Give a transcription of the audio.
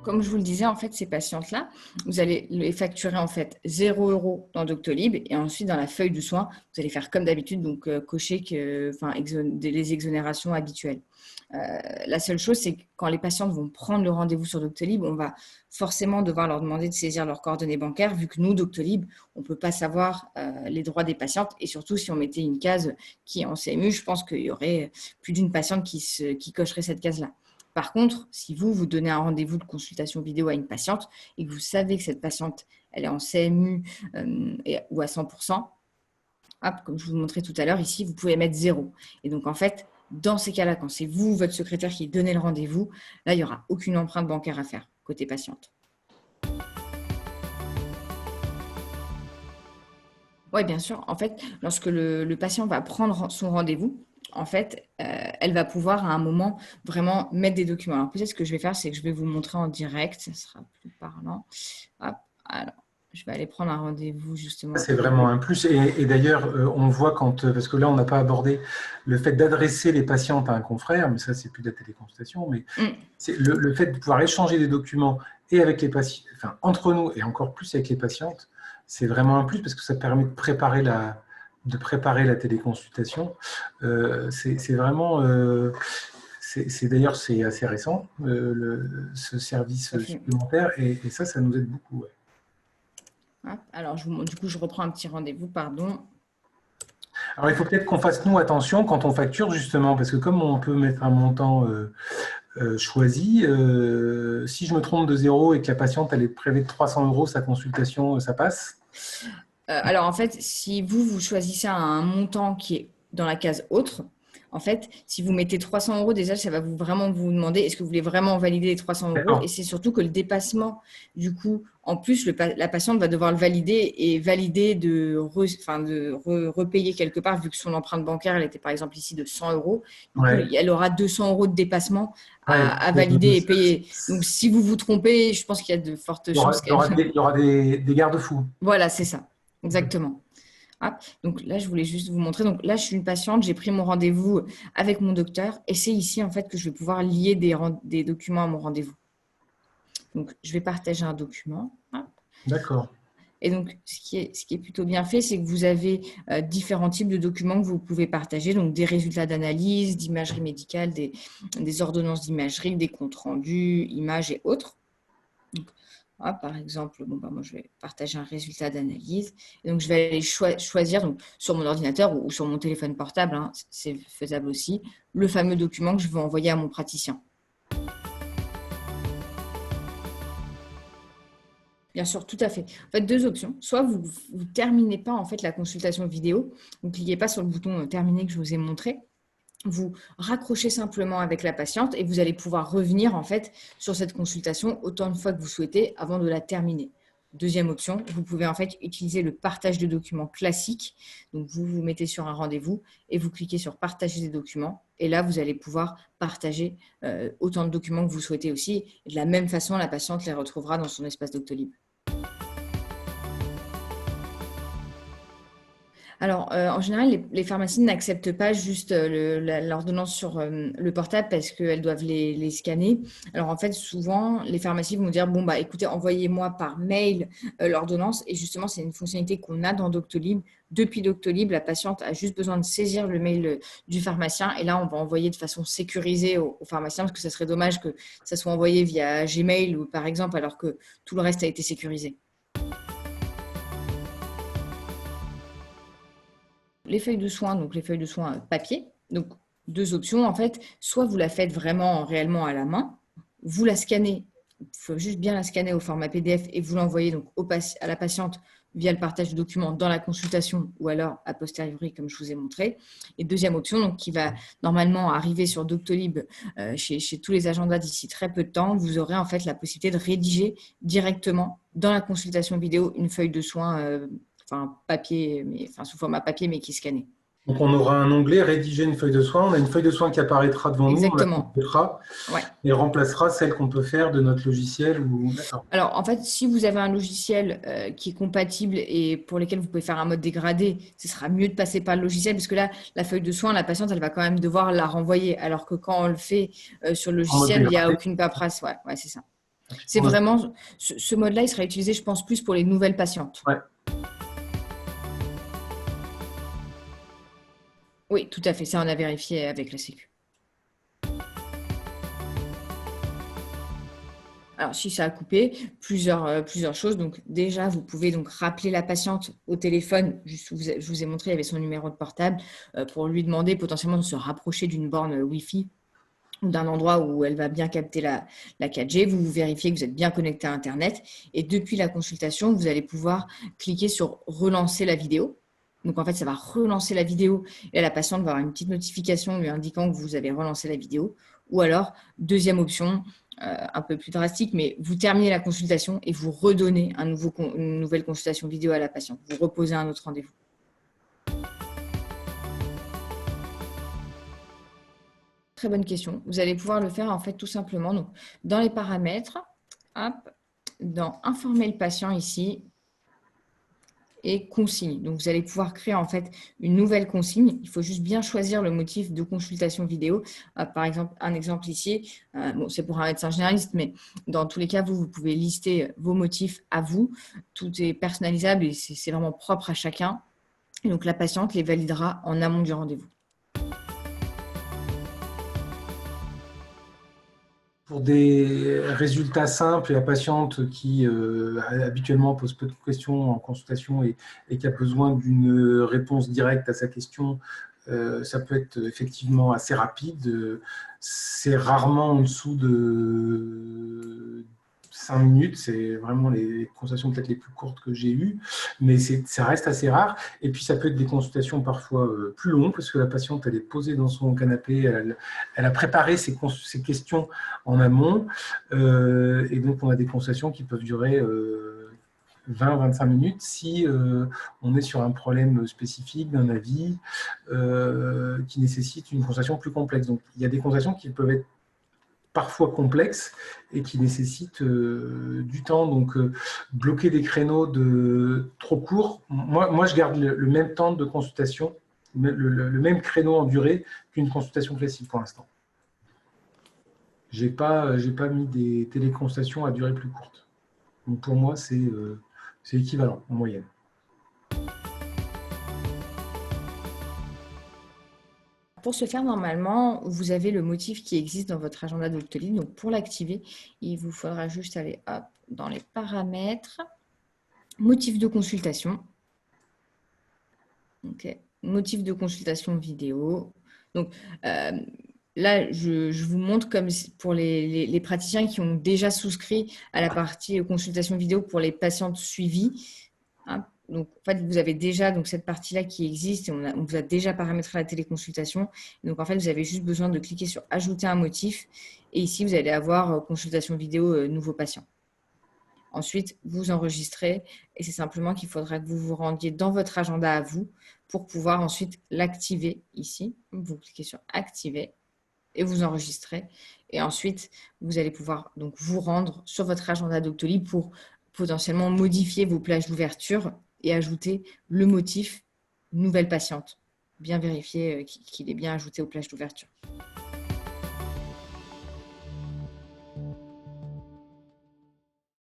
comme je vous le disais, en fait, ces patientes-là, vous allez les facturer en fait 0 € dans Doctolib et ensuite dans la feuille de soin, vous allez faire comme d'habitude, donc cocher les exonérations habituelles. La seule chose, c'est que quand les patientes vont prendre le rendez-vous sur Doctolib, on va forcément devoir leur demander de saisir leurs coordonnées bancaires, vu que nous, Doctolib, on ne peut pas savoir les droits des patientes. Et surtout, si on mettait une case qui est en CMU, je pense qu'il y aurait plus d'une patiente qui cocherait cette case-là. Par contre, si vous donnez un rendez-vous de consultation vidéo à une patiente et que vous savez que cette patiente, elle est en CMU ou à 100%, hop, comme je vous montrais tout à l'heure, ici, vous pouvez mettre 0. Et donc, en fait, dans ces cas-là, quand c'est vous, votre secrétaire, qui donnez le rendez-vous, là, il n'y aura aucune empreinte bancaire à faire côté patiente. Oui, bien sûr. En fait, lorsque le patient va prendre son rendez-vous, en fait, elle va pouvoir à un moment vraiment mettre des documents. Alors peut-être ce que je vais faire, c'est que je vais vous montrer en direct, ça sera plus parlant. Hop, alors, je vais aller prendre un rendez-vous justement. C'est vraiment un plus. Et d'ailleurs, on voit parce que là, on n'a pas abordé le fait d'adresser les patientes à un confrère, mais ça, c'est plus de la téléconsultation, mais c'est le fait de pouvoir échanger des documents et avec les patients, enfin, entre nous et encore plus avec les patientes, c'est vraiment un plus parce que ça permet de préparer la téléconsultation. C'est vraiment, d'ailleurs, c'est assez récent, ce service supplémentaire, et ça nous aide beaucoup. Ouais. Alors, du coup, je reprends un petit rendez-vous, pardon. Alors, il faut peut-être qu'on fasse, nous, attention quand on facture, justement, parce que comme on peut mettre un montant choisi, si je me trompe de 0 et que la patiente, elle est prélevée de 300 €, sa consultation, ça passe? Alors, en fait, si vous choisissez un montant qui est dans la case « Autre », en fait, si vous mettez 300 €, déjà, ça va vraiment vous demander est-ce que vous voulez vraiment valider les 300 €. Et c'est surtout que le dépassement, du coup, en plus, la patiente va devoir le valider et valider de repayer quelque part, vu que son empreinte bancaire, elle était par exemple ici de 100 €. Du coup, elle aura 200 € de dépassement à valider et payer. Donc, si vous vous trompez, je pense qu'il y a de fortes chances Il y aura des garde-fous. Voilà, c'est ça, exactement. Ah, donc là, je voulais juste vous montrer. Donc là, je suis une patiente, j'ai pris mon rendez-vous avec mon docteur et c'est ici en fait que je vais pouvoir lier des documents à mon rendez-vous. Donc, je vais partager un document. D'accord. Et donc, ce qui est plutôt bien fait, c'est que vous avez différents types de documents que vous pouvez partager. Donc, des résultats d'analyse, d'imagerie médicale, des ordonnances d'imagerie, des comptes rendus, images et autres. Donc, par exemple, moi, je vais partager un résultat d'analyse. Donc, je vais aller choisir donc, sur mon ordinateur ou sur mon téléphone portable, hein, c'est faisable aussi, le fameux document que je veux envoyer à mon praticien. Bien sûr, tout à fait. En fait, deux options. Soit vous ne terminez pas en fait, la consultation vidéo, vous ne cliquez pas sur le bouton « Terminer » que je vous ai montré. Vous raccrochez simplement avec la patiente et vous allez pouvoir revenir en fait sur cette consultation autant de fois que vous souhaitez avant de la terminer. Deuxième option, vous pouvez en fait utiliser le partage de documents classique. Donc, vous vous mettez sur un rendez-vous et vous cliquez sur partager des documents. Et là, vous allez pouvoir partager autant de documents que vous souhaitez aussi. Et de la même façon, la patiente les retrouvera dans son espace Doctolib. Alors, en général, les pharmacies n'acceptent pas juste l'ordonnance sur le portable parce qu'elles doivent les scanner. Alors, en fait, souvent, les pharmacies vont dire, bon, bah, écoutez, envoyez-moi par mail l'ordonnance. Et justement, c'est une fonctionnalité qu'on a dans Doctolib. Depuis Doctolib, la patiente a juste besoin de saisir le mail du pharmacien. Et là, on va envoyer de façon sécurisée au pharmacien parce que ça serait dommage que ça soit envoyé via Gmail ou par exemple, alors que tout le reste a été sécurisé. Les feuilles de soins, donc les feuilles de soins papier. Donc, deux options, en fait. Soit vous la faites vraiment réellement à la main, vous la scannez, il faut juste bien la scanner au format PDF et vous l'envoyez donc à la patiente via le partage de documents dans la consultation ou alors a posteriori, comme je vous ai montré. Et deuxième option, donc, qui va normalement arriver sur Doctolib chez tous les agendas d'ici très peu de temps, vous aurez en fait la possibilité de rédiger directement dans la consultation vidéo une feuille de soins papier, sous format papier, mais qui est scanné. Donc, on aura un onglet « Rédiger une feuille de soin ». On a une feuille de soin qui apparaîtra devant Exactement. nous, on la complètera et remplacera celle qu'on peut faire de notre logiciel. Alors, en fait, si vous avez un logiciel qui est compatible et pour lequel vous pouvez faire un mode dégradé, ce sera mieux de passer par le logiciel parce que là, la feuille de soin, la patiente, elle va quand même devoir la renvoyer. Alors que quand on le fait sur le logiciel, il n'y a aucune paperasse. Ouais, c'est ça. C'est vraiment, ce mode-là, il sera utilisé, je pense, plus pour les nouvelles patientes. Ouais. Oui, tout à fait. Ça, on a vérifié avec la Sécu. Alors, si ça a coupé, plusieurs choses. Donc, déjà, vous pouvez donc rappeler la patiente au téléphone. Je vous ai montré, il y avait son numéro de portable pour lui demander potentiellement de se rapprocher d'une borne Wi-Fi ou d'un endroit où elle va bien capter la 4G. Vous vérifiez que vous êtes bien connecté à Internet. Et depuis la consultation, vous allez pouvoir cliquer sur « Relancer la vidéo ». Donc, en fait, ça va relancer la vidéo et la patiente va avoir une petite notification lui indiquant que vous avez relancé la vidéo. Ou alors, deuxième option, un peu plus drastique, mais vous terminez la consultation et vous redonnez une nouvelle consultation vidéo à la patiente. Vous reposez un autre rendez-vous. Très bonne question. Vous allez pouvoir le faire en fait tout simplement. Donc, dans les paramètres, hop, dans informer le patient ici et consigne. Donc, vous allez pouvoir créer en fait une nouvelle consigne. Il faut juste bien choisir le motif de consultation vidéo. Par exemple, un exemple ici, bon, c'est pour un médecin généraliste, mais dans tous les cas, vous pouvez lister vos motifs à vous. Tout est personnalisable et c'est vraiment propre à chacun. Et donc, la patiente les validera en amont du rendez-vous. Pour des résultats simples et la patiente qui habituellement pose peu de questions en consultation et qui a besoin d'une réponse directe à sa question, ça peut être effectivement assez rapide. C'est rarement en dessous de 5 minutes, c'est vraiment les consultations peut-être les plus courtes que j'ai eues, mais ça reste assez rare. Et puis ça peut être des consultations parfois plus longues, parce que la patiente, elle est posée dans son canapé, elle a préparé ses questions en amont, et donc on a des consultations qui peuvent durer 20-25 minutes si on est sur un problème spécifique d'un avis qui nécessite une consultation plus complexe. Donc il y a des consultations qui peuvent être parfois complexes et qui nécessitent du temps. Donc, bloquer des créneaux trop courts. Moi, je garde le même temps de consultation, le même créneau en durée qu'une consultation classique pour l'instant. Je n'ai pas mis des téléconsultations à durée plus courte. Donc, pour moi, c'est équivalent en moyenne. Pour ce faire, normalement, vous avez le motif qui existe dans votre agenda Doctolib. Donc, pour l'activer, il vous faudra juste aller hop, dans les paramètres, motif de consultation. Okay. Motif de consultation vidéo. Donc, là, je vous montre comme pour les praticiens qui ont déjà souscrit à la partie consultation vidéo pour les patientes suivies. Hein. Donc, en fait, vous avez déjà cette partie-là qui existe et on vous a déjà paramétré la téléconsultation. Donc, en fait, vous avez juste besoin de cliquer sur « Ajouter un motif » et ici, vous allez avoir consultation vidéo nouveau patient. Ensuite, vous enregistrez et c'est simplement qu'il faudra que vous vous rendiez dans votre agenda à vous pour pouvoir ensuite l'activer ici. Vous cliquez sur « Activer » et vous enregistrez. Et ensuite, vous allez pouvoir donc vous rendre sur votre agenda Doctolib pour potentiellement modifier vos plages d'ouverture et ajouter le motif « Nouvelle patiente ». Bien vérifier qu'il est bien ajouté aux plages d'ouverture.